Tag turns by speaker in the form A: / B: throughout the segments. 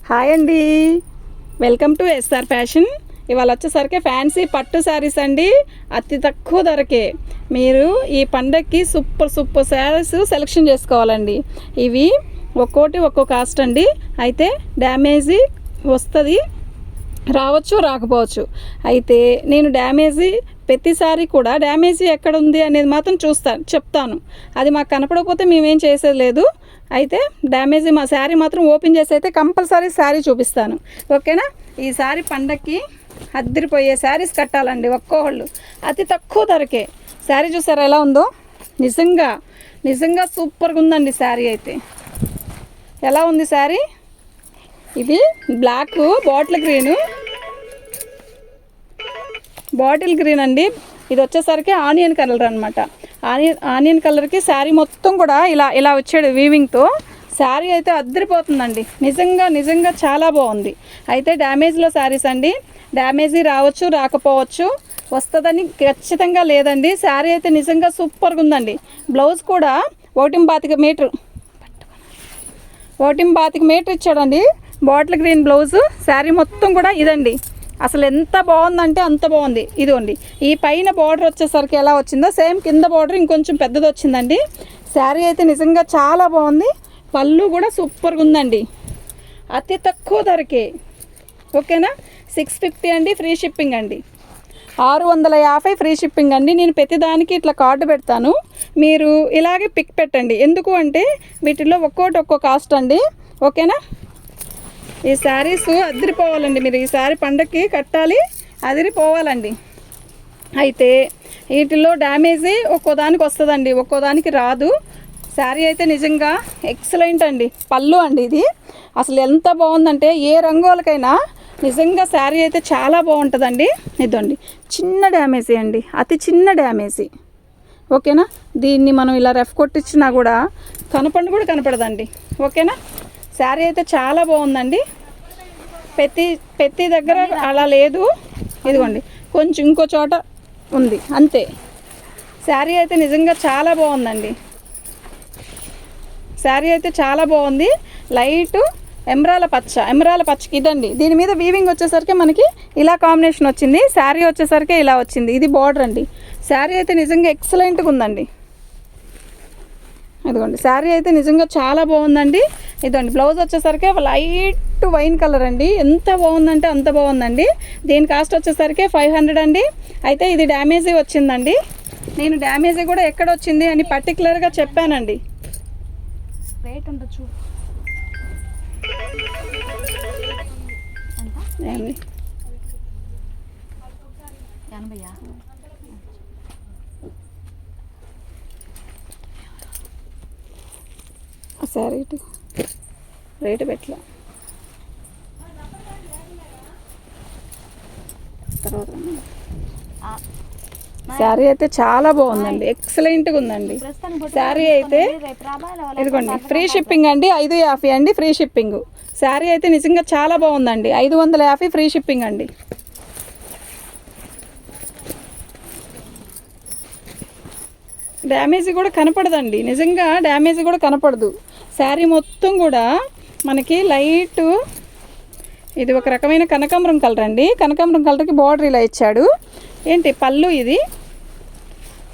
A: Hi అండి, welcome to SR fashion. ఇవాళ వచ్చేసరికి ఫ్యాన్సీ పట్టు శారీస్ అండి. అతి తక్కువ ధరకే మీరు ఈ పండగకి సూపర్ శారీస్ సెలెక్షన్ చేసుకోవాలండి. ఇవి ఒక్కోటి ఒక్కో కాస్ట్ అండి. అయితే డ్యామేజీ వస్తుంది, రావచ్చు రాకపోవచ్చు. అయితే నేను ప్రతిసారి కూడా డ్యామేజీ ఎక్కడ ఉంది అనేది మాత్రం చెప్తాను. అది మాకు కనపడకపోతే మేమేం చేసేది లేదు. అయితే డ్యామేజీ మా శారీ మాత్రం ఓపెన్ చేసి అయితే కంపల్సరీ శారీ చూపిస్తాను, ఓకేనా. ఈ శారీ పండగకి అద్దరిపోయే శారీస్ కట్టాలండి ఒక్కోళ్ళు. అతి తక్కువ ధరకే శారీ చూసారా ఎలా ఉందో. నిజంగా సూపర్గా ఉందండి శారీ. అయితే ఎలా ఉంది శారీ? ఇది బ్లాక్ బాటిల్ గ్రీన్ అండి. ఇది వచ్చేసరికి ఆనియన్ కలర్ అనమాట. ఆనియన్ కలర్కి శారీ మొత్తం కూడా ఇలా వచ్చాడు వీవింగ్తో. శారీ అయితే అద్దరిపోతుందండి. నిజంగా చాలా బాగుంది. అయితే డ్యామేజ్లో శారీస్ అండి. డ్యామేజీ రావచ్చు రాకపోవచ్చు, వస్తుందని ఖచ్చితంగా లేదండి. శారీ అయితే నిజంగా సూపర్గా ఉందండి. బ్లౌజ్ కూడా 1.25 మీటర్ ఇచ్చాడండి. Bottle green blouse. శారీ మొత్తం కూడా ఇదండి. అసలు ఎంత బాగుందంటే అంత బాగుంది. ఇదిగోండి, ఈ పైన బార్డర్ వచ్చేసరికి ఎలా వచ్చిందో సేమ్ కింద బార్డర్ ఇంకొంచెం పెద్దది వచ్చిందండి. శారీ అయితే నిజంగా చాలా బాగుంది. పళ్ళు కూడా సూపర్గా ఉందండి. అతి తక్కువ ధరకే, ఓకేనా. 650 అండి, ఫ్రీ షిప్పింగ్ అండి. 650 ఫ్రీ షిప్పింగ్ అండి. నేను ప్రతిదానికి ఇట్లా కార్డు పెడతాను, మీరు ఇలాగే పిక్ పెట్టండి. ఎందుకు అంటే వీటిల్లో ఒక్కో కాస్ట్ అండి, ఓకేనా. ఈ శారీస్ అదిరిపోవాలండి. మీరు ఈ శారీ పండగకి కట్టాలి, అదిరిపోవాలండి. అయితే వీటిల్లో డ్యామేజీ ఒక్కోదానికి వస్తుందండి, ఒక్కోదానికి రాదు. శారీ అయితే నిజంగా ఎక్సలెంట్ అండి. పళ్ళు అండి ఇది. అసలు ఎంత బాగుందంటే ఏ రంగులకైనా నిజంగా శారీ అయితే చాలా బాగుంటుందండి. ఇదండి చిన్న డ్యామేజీ అండి, అతి చిన్న డ్యామేజీ, ఓకేనా. దీన్ని మనం ఇలా రఫ్ కొట్టించినా కూడా కనపడదండి, ఓకేనా. శారీ అయితే చాలా బాగుందండి. ప్రతి దగ్గర అలా లేదు. ఇదిగోండి కొంచెం ఇంకో చోట ఉంది అంతే. శారీ అయితే నిజంగా చాలా బాగుందండి. శారీ అయితే చాలా బాగుంది. లైట్ ఎమరాల పచ్చకి ఇదండి. దీని మీద వీవింగ్ వచ్చేసరికి మనకి ఇలా కాంబినేషన్ వచ్చింది. శారీ వచ్చేసరికి ఇలా వచ్చింది. ఇది బార్డర్ అండి. శారీ అయితే నిజంగా ఎక్సలెంట్గా ఉందండి. ఇదిగోండి శారీ అయితే నిజంగా చాలా బాగుందండి. ఇదండి బ్లౌజ్ వచ్చేసరికి లైట్ వైన్ కలర్ అండి. ఎంత బాగుందంటే అంత బాగుందండి. దీని కాస్ట్ వచ్చేసరికి 500 అండి. అయితే ఇది డ్యామేజీ వచ్చిందండి. నేను డ్యామేజీ కూడా ఎక్కడ వచ్చింది అని పర్టికులర్గా చెప్పానండి. రేట్ ఉండొచ్చు శారీ రేటు పెట్టలే. తర్వాత శారీ అయితే చాలా బాగుందండి, ఎక్సలెంట్గా ఉందండి శారీ అయితే. ఇదిగోండి ఫ్రీ షిప్పింగ్ అండి. 550 అండి ఫ్రీ షిప్పింగ్. శారీ అయితే నిజంగా చాలా బాగుందండి. 550 ఫ్రీ షిప్పింగ్ అండి. డ్యామేజీ కూడా కనపడదండి. నిజంగా డ్యామేజీ కూడా కనపడదు. శారీ మొత్తం కూడా మనకి లైట్ ఇది ఒక రకమైన కనకాంబరం కలర్ అండి. కనకాంబరం కలర్కి బార్డర్ ఇలా ఇచ్చాడు. ఏంటి పళ్ళు ఇది.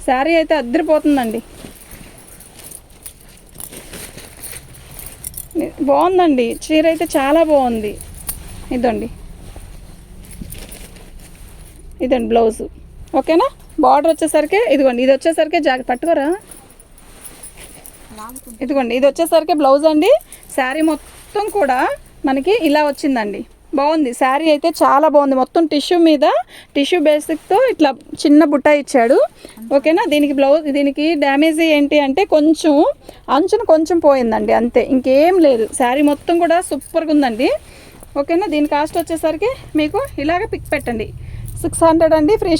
A: శారీ అయితే అద్దరిపోతుందండి. బాగుందండి. చీర అయితే చాలా బాగుంది. ఇదండి బ్లౌజు, ఓకేనా. బార్డర్ వచ్చేసరికి ఇదిగోండి, ఇది వచ్చేసరికి పట్టుకోరా. ఇదిగోండి ఇది వచ్చేసరికి బ్లౌజ్ అండి. శారీ మొత్తం కూడా మనకి ఇలా వచ్చిందండి. బాగుంది శారీ అయితే చాలా బాగుంది. మొత్తం టిష్యూ బేసిక్తో ఇట్లా చిన్న బుట్ట ఇచ్చాడు, ఓకేనా. దీనికి డ్యామేజీ ఏంటి అంటే అంచున కొంచెం పోయిందండి అంతే, ఇంకేం లేదు. శారీ మొత్తం కూడా సూపర్గా ఉందండి, ఓకేనా. దీని కాస్ట్ వచ్చేసరికి మీకు ఇలాగ పిక్ పెట్టండి. 600 అండి. ఫ్రీ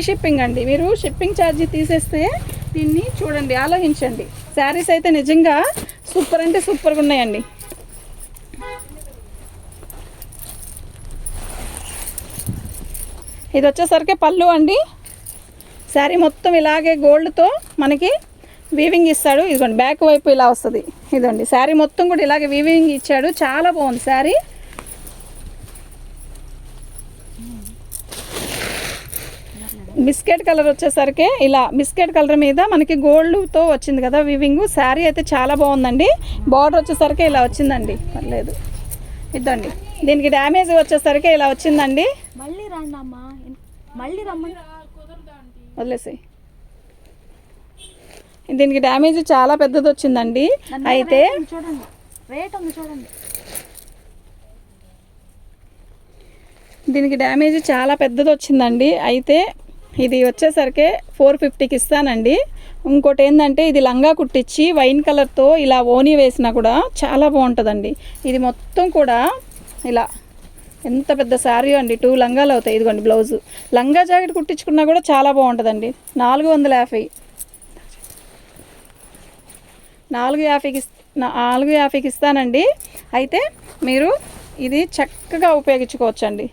A: షిప్పింగ్ అండి. మీరు షిప్పింగ్ ఛార్జీ తీసేస్తే దీన్ని చూడండి, ఆలోచించండి. శారీస్ అయితే నిజంగా సూపర్ అంటే సూపర్గా ఉన్నాయండి. ఇది వచ్చేసరికి పళ్ళు అండి. శారీ మొత్తం ఇలాగే గోల్డ్తో మనకి వీవింగ్ ఇస్తాడు. ఇదిగోండి బ్యాక్ వైపు ఇలా వస్తుంది. ఇదండి శారీ మొత్తం కూడా ఇలాగే వీవింగ్ ఇచ్చాడు. చాలా బాగుంది శారీ. బిస్కెట్ కలర్ వచ్చేసరికి ఇలా బిస్కెట్ కలర్ మీద మనకి గోల్డ్తో వచ్చింది కదా వీవింగ్. శారీ అయితే చాలా బాగుందండి. బార్డర్ వచ్చేసరికి ఇలా వచ్చిందండి. పర్లేదు ఇద్దండి. దీనికి డ్యామేజ్ వచ్చేసరికి ఇలా వచ్చిందండి.
B: మళ్ళీ రండి అమ్మా, మళ్ళీ రమ్మని
A: వదిలేసాయి. దీనికి డ్యామేజ్ చాలా పెద్దది వచ్చిందండి. అయితే
B: చూడండి, రేట్ ఉంది చూడండి.
A: దీనికి డ్యామేజ్ చాలా పెద్దది వచ్చిందండి. అయితే ఇది వచ్చేసరికి 450కి ఇస్తానండి. ఇంకోటి ఏంటంటే ఇది లంగా కుట్టించి వైన్ కలర్తో ఇలా ఓని వేసినా కూడా చాలా బాగుంటుందండి. ఇది మొత్తం కూడా ఇలా ఎంత పెద్ద శారీ అండి. 2 లంగాలు అవుతాయి. ఇదిగోండి బ్లౌజు. లంగా జాకెట్ కుట్టించుకున్నా కూడా చాలా బాగుంటుందండి. 450 450కి ఇస్తానండి. అయితే మీరు ఇది చక్కగా ఉపయోగించుకోవచ్చండి.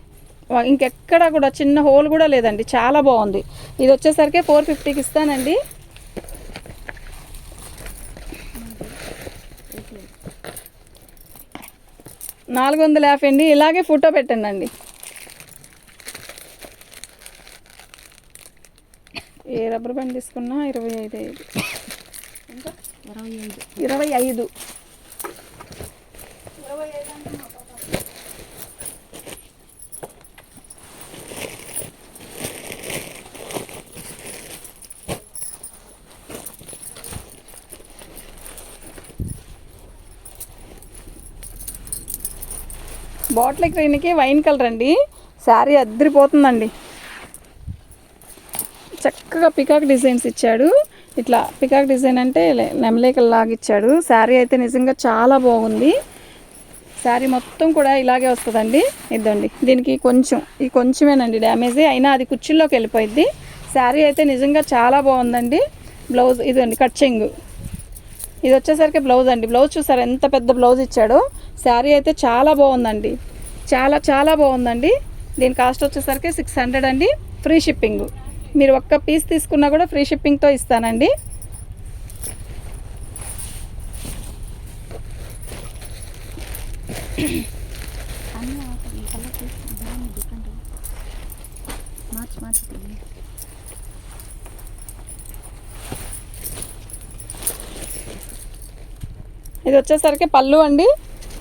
A: ఇంకెక్కడ కూడా చిన్న హోల్ కూడా లేదండి. చాలా బాగుంది. ఇది వచ్చేసరికి 450కి ఇస్తానండి. $450 అండి. ఇలాగే ఫోటో పెట్టండి. ఏ రబ్బర్ బ్యాండ్ తీసుకున్నా 25. ఇంకా 25. బాటిల్ గ్రీన్కి వైన్ కలర్ అండి. శారీ అద్దరిపోతుందండి. చక్కగా పికాక్ డిజైన్స్ ఇచ్చాడు. ఇట్లా పికాక్ డిజైన్ అంటే నెమలేకలు లాగా ఇచ్చాడు. శారీ అయితే నిజంగా చాలా బాగుంది. శారీ మొత్తం కూడా ఇలాగే వస్తుందండి. ఇద్దండి. దీనికి కొంచెమేనండి డ్యామేజ్ అయినా అది కుర్చీల్లోకి వెళ్ళిపోయింది. శారీ అయితే నిజంగా చాలా బాగుందండి. బ్లౌజ్ ఇదండి కట్చింగ్. ఇది వచ్చేసరికి బ్లౌజ్ అండి. బ్లౌజ్ చూసారు ఎంత పెద్ద బ్లౌజ్ ఇచ్చాడో. శారీ అయితే చాలా బాగుందండి. చాలా చాలా బాగుందండి. దీని కాస్ట్ వచ్చేసరికి 600 అండి. Free shipping. మీరు ఒక్క పీస్ తీసుకున్నా కూడా ఫ్రీ షిప్పింగ్తో ఇస్తానండి. ఇది వచ్చేసరికి పళ్ళు అండి.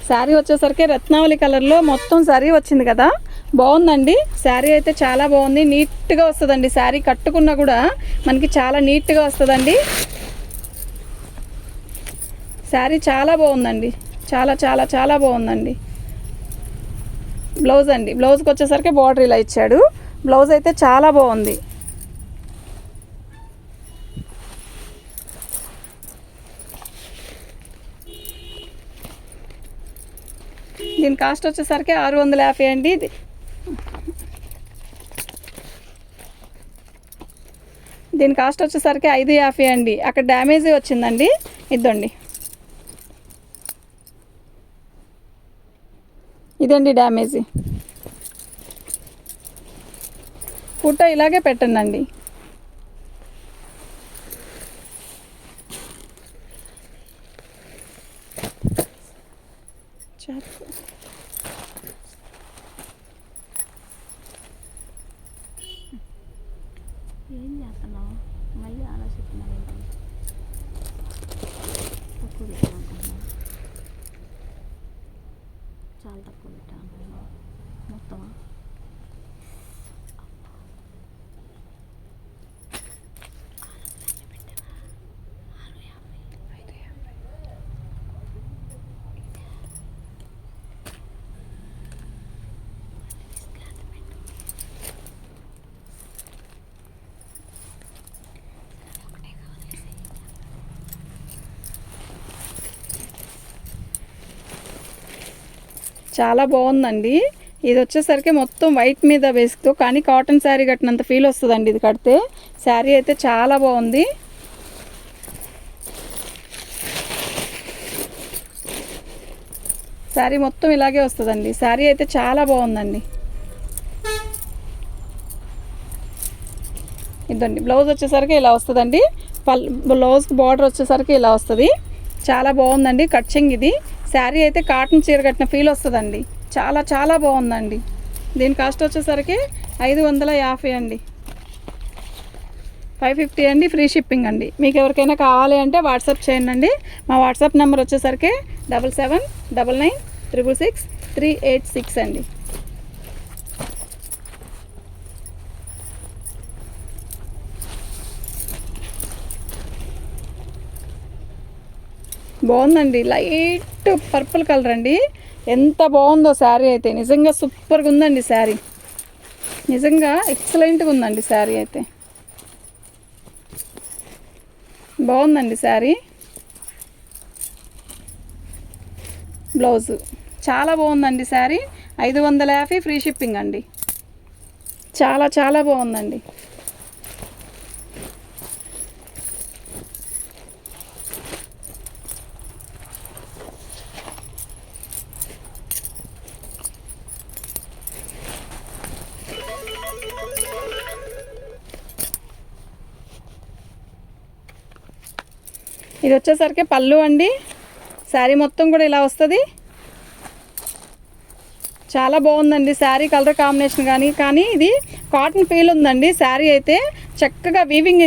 A: శారీ వచ్చేసరికి రత్నావళి కలర్లో మొత్తం శారీ వచ్చింది కదా. బాగుందండి. శారీ అయితే చాలా బాగుంది. నీట్గా వస్తుందండి. శారీ కట్టుకున్నా కూడా మనకి చాలా నీట్గా వస్తుందండి. శారీ చాలా బాగుందండి. చాలా చాలా చాలా బాగుందండి. బ్లౌజ్ అండి. బ్లౌజ్కి వచ్చేసరికి బార్డర్ ఇలా ఇచ్చాడు. బ్లౌజ్ అయితే చాలా బాగుంది. దీని కాస్ట్ వచ్చేసరికి 650 అండి. దీని కాస్ట్ వచ్చేసరికి 550 అండి. అక్కడ డ్యామేజ్ వచ్చిందండి. ఇద్దండి. ఇదండి డ్యామేజ్. ఫోటో ఇలాగే పెట్టండి.
B: ఏం చేస్తున్నావు? మళ్ళీ ఆలోచిస్తున్నావు. తక్కువ పెట్టాను, చాలా తక్కువ పెట్టాను మొత్తమా.
A: చాలా బాగుందండి. ఇది వచ్చేసరికి మొత్తం వైట్ మీద బేస్తో కానీ కాటన్ శారీ కట్టినంత ఫీల్ వస్తుందండి ఇది కడితే. శారీ అయితే చాలా బాగుంది. శారీ మొత్తం ఇలాగే వస్తుందండి. శారీ అయితే చాలా బాగుందండి. ఇదండి బ్లౌజ్ వచ్చేసరికి ఇలా వస్తుందండి. బ్లౌజ్కి బార్డర్ వచ్చేసరికి ఇలా వస్తుంది. చాలా బాగుందండి. కట్చింగ్ ఇది. శారీ అయితే కాటన్ చీర కట్టిన ఫీల్ వస్తుందండి. చాలా చాలా బాగుందండి. దీని కాస్ట్ వచ్చేసరికి 550 అండి. 550 అండి. ఫ్రీ షిప్పింగ్ అండి. మీకు ఎవరికైనా కావాలి అంటే వాట్సాప్ చేయండి. మా వాట్సాప్ నెంబర్ వచ్చేసరికి 7799666386 అండి. బాగుందండి. లైట్ పర్పుల్ కలర్ అండి. ఎంత బాగుందో శారీ అయితే. నిజంగా సూపర్గా ఉందండి శారీ. నిజంగా ఎక్సలెంట్గా ఉందండి శారీ అయితే. బాగుందండి శారీ. బ్లౌజు చాలా బాగుందండి శారీ. 550 ఫ్రీ షిప్పింగ్ అండి. చాలా చాలా బాగుందండి. ఇది వచ్చేసరికి పళ్ళు అండి. శారీ మొత్తం కూడా ఇలా వస్తుంది. చాలా బాగుందండి శారీ కలర్ కాంబినేషన్ కానీ ఇది కాటన్ ఫీల్ ఉందండి. శారీ అయితే చక్కగా వీవింగ్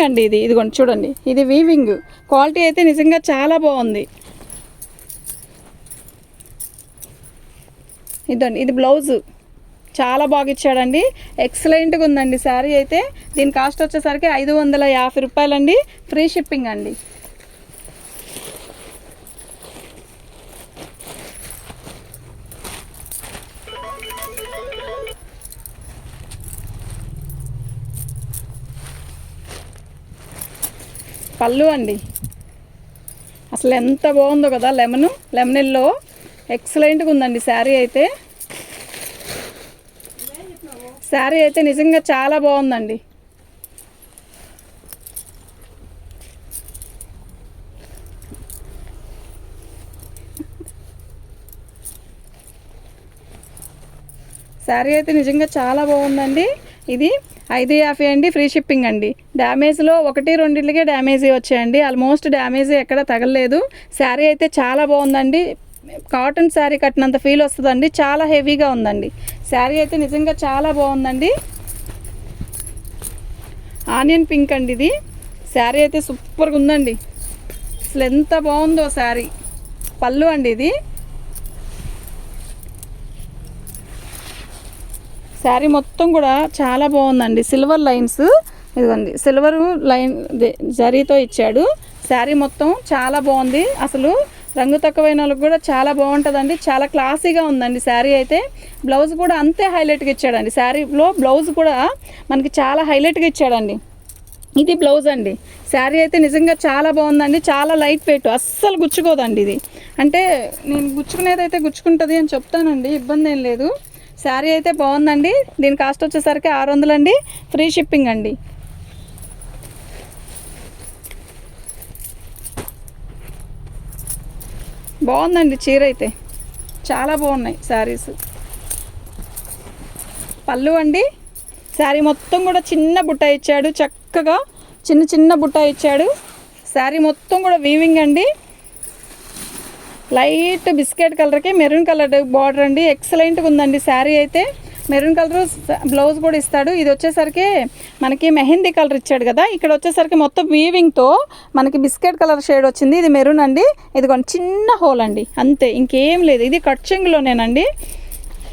A: అండి. ఇదిగోండి చూడండి, ఇది వీవింగ్ క్వాలిటీ అయితే నిజంగా చాలా బాగుంది. ఇదండి, ఇది బ్లౌజు చాలా బాగా ఇచ్చాడండి. ఎక్సలెంట్గా ఉందండి శారీ అయితే. దీని కాస్ట్ వచ్చేసరికి 550 రూపాయలండి. ఫ్రీ షిప్పింగ్ అండి. పళ్ళు అండి. అసలు ఎంత బాగుందో కదా. లెమన్ ఎల్లో ఎక్సలెంట్గా ఉందండి శారీ అయితే. శారీ అయితే నిజంగా చాలా బాగుందండి. శారీ అయితే నిజంగా చాలా బాగుందండి. ఇది 550 అండి. ఫ్రీ షిప్పింగ్ అండి. డ్యామేజ్లో 1-2కే డ్యామేజ్ వచ్చాయండి. ఆల్మోస్ట్ డ్యామేజ్ ఎక్కడ తగలలేదు. శారీ అయితే చాలా బాగుందండి. కాటన్ శారీ కట్టినంత ఫీల్ వస్తుందండి. చాలా హెవీగా ఉందండి శారీ అయితే. నిజంగా చాలా బాగుందండి. ఆనియన్ పింక్ అండి ఇది. శారీ అయితే సూపర్గా ఉందండి. అసలు ఎంత బాగుందో శారీ. పళ్ళు అండి ఇది. శారీ మొత్తం కూడా చాలా బాగుందండి. సిల్వర్ లైన్స్, ఇదిగోండి సిల్వర్ లైన్ జరీతో ఇచ్చాడు. శారీ మొత్తం చాలా బాగుంది. అసలు రంగు తక్కువైన వాళ్ళకి కూడా చాలా బాగుంటుందండి. చాలా క్లాసీగా ఉందండి శారీ అయితే. బ్లౌజ్ కూడా అంతే హైలైట్గా ఇచ్చాడండి. శారీలో బ్లౌజ్ కూడా మనకి చాలా హైలైట్గా ఇచ్చాడండి. ఇది బ్లౌజ్ అండి. శారీ అయితే నిజంగా చాలా బాగుందండి. చాలా లైట్ వెయిట్, అస్సలు గుచ్చుకోదండి. ఇది అంటే నేను గుచ్చుకునేది అయితే గుచ్చుకుంటుంది అని చెప్తానండి, ఇబ్బంది ఏం లేదు. శారీ అయితే బాగుందండి. దీని కాస్ట్ వచ్చేసరికి 600 అండి. ఫ్రీ షిప్పింగ్ అండి. బాగుందండి చీర అయితే. చాలా బాగున్నాయి శారీస్. పళ్ళు అండి. శారీ మొత్తం కూడా చిన్న బుట్ట ఇచ్చాడు. చక్కగా చిన్న బుట్ట ఇచ్చాడు. శారీ మొత్తం కూడా వీవింగ్ అండి. లైట్ బిస్కెట్ కలర్కి మెరూన్ కలర్ బార్డర్ అండి. ఎక్సలెంట్గా ఉందండి శారీ అయితే. మెరూన్ కలర్ బ్లౌజ్ కూడా ఇస్తాడు. ఇది వచ్చేసరికి మనకి మెహందీ కలర్ ఇచ్చాడు కదా. ఇక్కడ వచ్చేసరికి మొత్తం వీవింగ్తో మనకి బిస్కెట్ కలర్ షేడ్ వచ్చింది. ఇది మెరూన్ అండి. ఇది చిన్న హోల్ అండి, అంతే, ఇంకేం లేదు. ఇది కట్చింగ్లోనేనండి.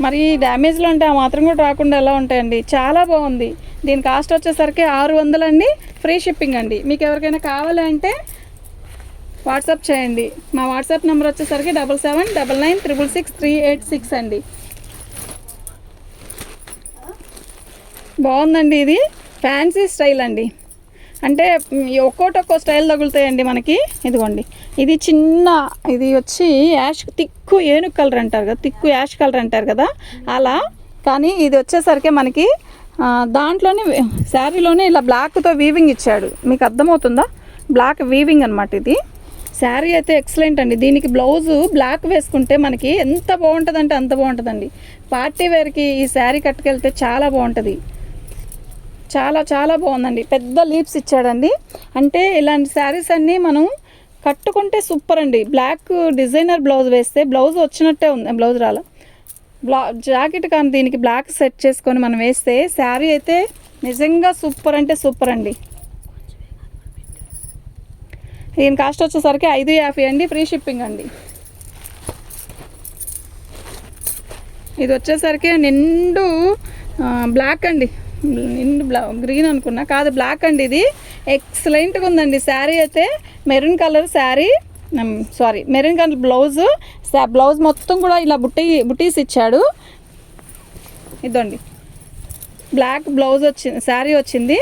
A: మరి డ్యామేజ్లో అంటే ఆ మాత్రం కూడా రాకుండా ఎలా ఉంటాయండి. చాలా బాగుంది. దీని కాస్ట్ వచ్చేసరికి 600 అండి. ఫ్రీ షిప్పింగ్ అండి. మీకు ఎవరికైనా కావాలంటే వాట్సాప్ చేయండి. మా వాట్సాప్ నెంబర్ వచ్చేసరికి 7799666386 అండి. బాగుందండి. ఇది ఫ్యాన్సీ స్టైల్ అండి. అంటే ఒక్కో స్టైల్ తగులుతాయండి మనకి. ఇదిగోండి, ఇది ఇది వచ్చి తిక్కు ఏనుగు కలర్ అంటారు కదా, తిక్కు యాష్ కలర్ అంటారు కదా అలా. కానీ ఇది వచ్చేసరికి మనకి దాంట్లోనే శారీలోనే ఇలా బ్లాక్తో వీవింగ్ ఇచ్చాడు. మీకు అర్థమవుతుందా? బ్లాక్ వీవింగ్ అనమాట ఇది. శారీ అయితే ఎక్సలెంట్ అండి. దీనికి బ్లౌజు బ్లాక్ వేసుకుంటే మనకి ఎంత బాగుంటుందంటే అంత బాగుంటుందండి. పార్టీ వేర్కి ఈ శారీ కట్టుకెళ్తే చాలా బాగుంటుంది. చాలా చాలా బాగుందండి. పెద్ద లీప్స్ ఇచ్చాడండి. అంటే ఇలాంటి శారీస్ అన్నీ మనం కట్టుకుంటే సూపర్ అండి. బ్లాక్ డిజైనర్ బ్లౌజ్ వేస్తే బ్లౌజ్ వచ్చినట్టే ఉంది, బ్లౌజ్ రాల జాకెట్ కానీ దీనికి బ్లాక్ సెట్ చేసుకొని మనం వేస్తే శారీ అయితే నిజంగా సూపర్ అంటే సూపర్ అండి. దీని కాస్ట్ వచ్చేసరికి 550 అండి, ఫ్రీ షిప్పింగ్ అండి. ఇది వచ్చేసరికి నిండు బ్లాక్ అండి, నిండు గ్రీన్ అనుకున్నా, కాదు బ్లాక్ అండి. ఇది ఎక్సలెంట్గా ఉందండి. శారీ అయితే maroon colour sari, maroon colour blouse మొత్తం కూడా ఇలా బుటీస్ ఇచ్చాడు. ఇదండి బ్లాక్ బ్లౌజ్ వచ్చింది, శారీ వచ్చింది.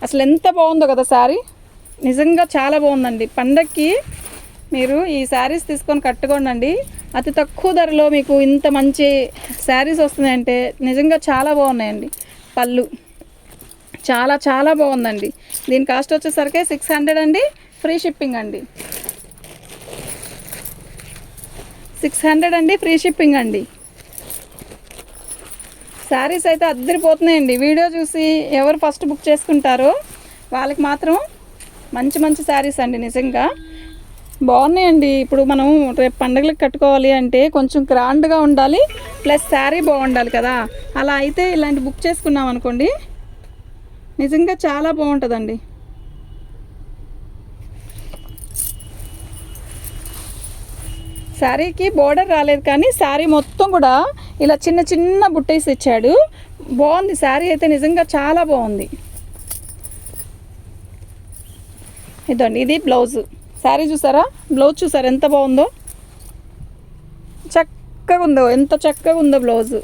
A: అసలు ఎంత బాగుందో కదా శారీ, నిజంగా చాలా బాగుందండి. పండక్కి మీరు ఈ శారీస్ తీసుకొని కట్టుకోండి. అతి తక్కువ ధరలో మీకు ఇంత మంచి శారీస్ వస్తున్నాయంటే నిజంగా చాలా బాగున్నాయండి. పళ్ళు చాలా చాలా బాగుందండి. దీని కాస్ట్ వచ్చేసరికి 600 అండి, ఫ్రీ షిప్పింగ్ అండి. 600 అండి, ఫ్రీ షిప్పింగ్ అండి. శారీస్ అయితే అద్దరిపోతున్నాయండి. వీడియో చూసి ఎవరు ఫస్ట్ బుక్ చేసుకుంటారో వాళ్ళకి మాత్రం మంచి మంచి శారీస్ అండి, నిజంగా బాగున్నాయండి. ఇప్పుడు మనం రేపు పండుగలకు కట్టుకోవాలి అంటే కొంచెం గ్రాండ్గా ఉండాలి, ప్లస్ శారీ బాగుండాలి కదా. అలా అయితే ఇలాంటి బుక్ చేసుకున్నాం అనుకోండి, నిజంగా చాలా బాగుంటుందండి. శారీకి బోర్డర్ రాలేదు కానీ శారీ మొత్తం కూడా ఇలా చిన్న చిన్న బుట్టేసి ఇచ్చాడు. బాగుంది శారీ అయితే, నిజంగా చాలా బాగుంది. ఇదండి ఇది బ్లౌజ్. శారీ చూసారా, బ్లౌజ్ చూసారా ఎంత బాగుందో, చక్కగా ఉందో, ఎంత చక్కగా ఉందో బ్లౌజ్.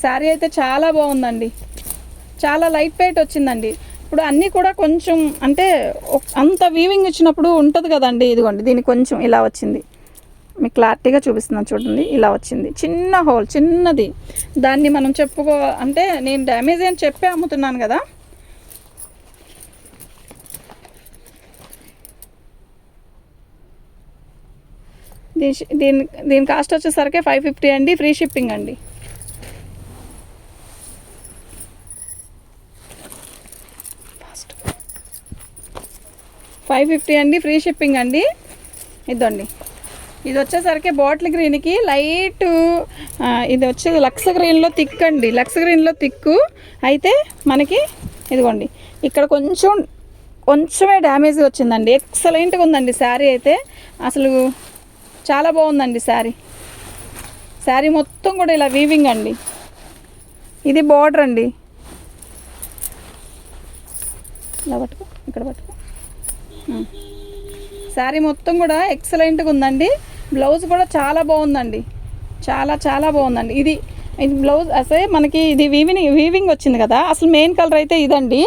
A: శారీ అయితే చాలా బాగుందండి, చాలా లైట్ వెయిట్ వచ్చిందండి. ఇప్పుడు అన్నీ కూడా కొంచెం అంటే అంత వీవింగ్ ఇచ్చినప్పుడు ఉంటుంది కదండి. ఇదిగోండి దీనికి కొంచెం ఇలా వచ్చింది, మీకు క్లారిటీగా చూపిస్తున్నాను చూడండి. ఇలా వచ్చింది, చిన్న హోల్ చిన్నది. దాన్ని మనం అంటే నేను డ్యామేజ్ అని చెప్పి అమ్ముతున్నాను కదా. దీని కాస్ట్ వచ్చేసరికి 550 అండి, ఫ్రీ షిప్పింగ్ అండి. ఫస్ట్ 550 అండి, ఫ్రీ షిప్పింగ్ అండి. ఇదండి ఇది వచ్చేసరికి బాటిల్ గ్రీన్కి లైట్, ఇది వచ్చేది లక్స్ గ్రీన్లో థిక్ అండి. లక్స్ గ్రీన్లో థిక్కు అయితే మనకి ఇదిగోండి ఇక్కడ కొంచెమే డ్యామేజ్ వచ్చిందండి. ఎక్సలెంట్గా ఉందండి శారీ అయితే, అసలు చాలా బాగుందండి శారీ. శారీ మొత్తం కూడా ఇలా వీవింగ్ అండి. ఇది బార్డర్ అండి, ఇలా పట్టుకో, ఇక్కడ పట్టుకో. శారీ మొత్తం కూడా ఎక్సలెంట్గా ఉందండి. బ్లౌజ్ కూడా చాలా బాగుందండి, చాలా చాలా బాగుందండి. ఇది బ్లౌజ్ అసలే మనకి ఇది వీవింగ్ వచ్చింది కదా. అసలు మెయిన్ కలర్ అయితే ఇదండి,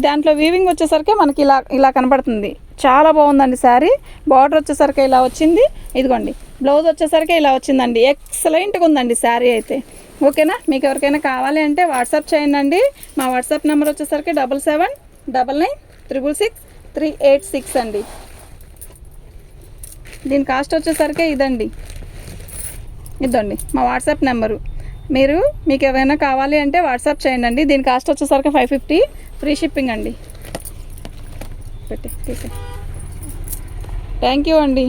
A: దాంట్లో వీవింగ్ వచ్చేసరికి మనకి ఇలా కనపడుతుంది. చాలా బాగుందండి శారీ. బార్డర్ వచ్చేసరికి ఇలా వచ్చింది, ఇదిగోండి బ్లౌజ్ వచ్చేసరికి ఇలా వచ్చిందండి. ఎక్సలెంట్గా ఉందండి శారీ అయితే. ఓకేనా, మీకు ఎవరికైనా కావాలి అంటే వాట్సాప్ చేయండి. మా వాట్సాప్ నెంబర్ వచ్చేసరికి 7799966386 అండి. దీని కాస్ట్ వచ్చేసరికి ఇదండి మా వాట్సాప్ నెంబరు. మీకు ఏమైనా కావాలి అంటే వాట్సాప్ చేయండి. దీని కాస్ట్ వచ్చేసరికి 550, ఫ్రీ షిప్పింగ్ అండి. థ్యాంక్ యూ అండి.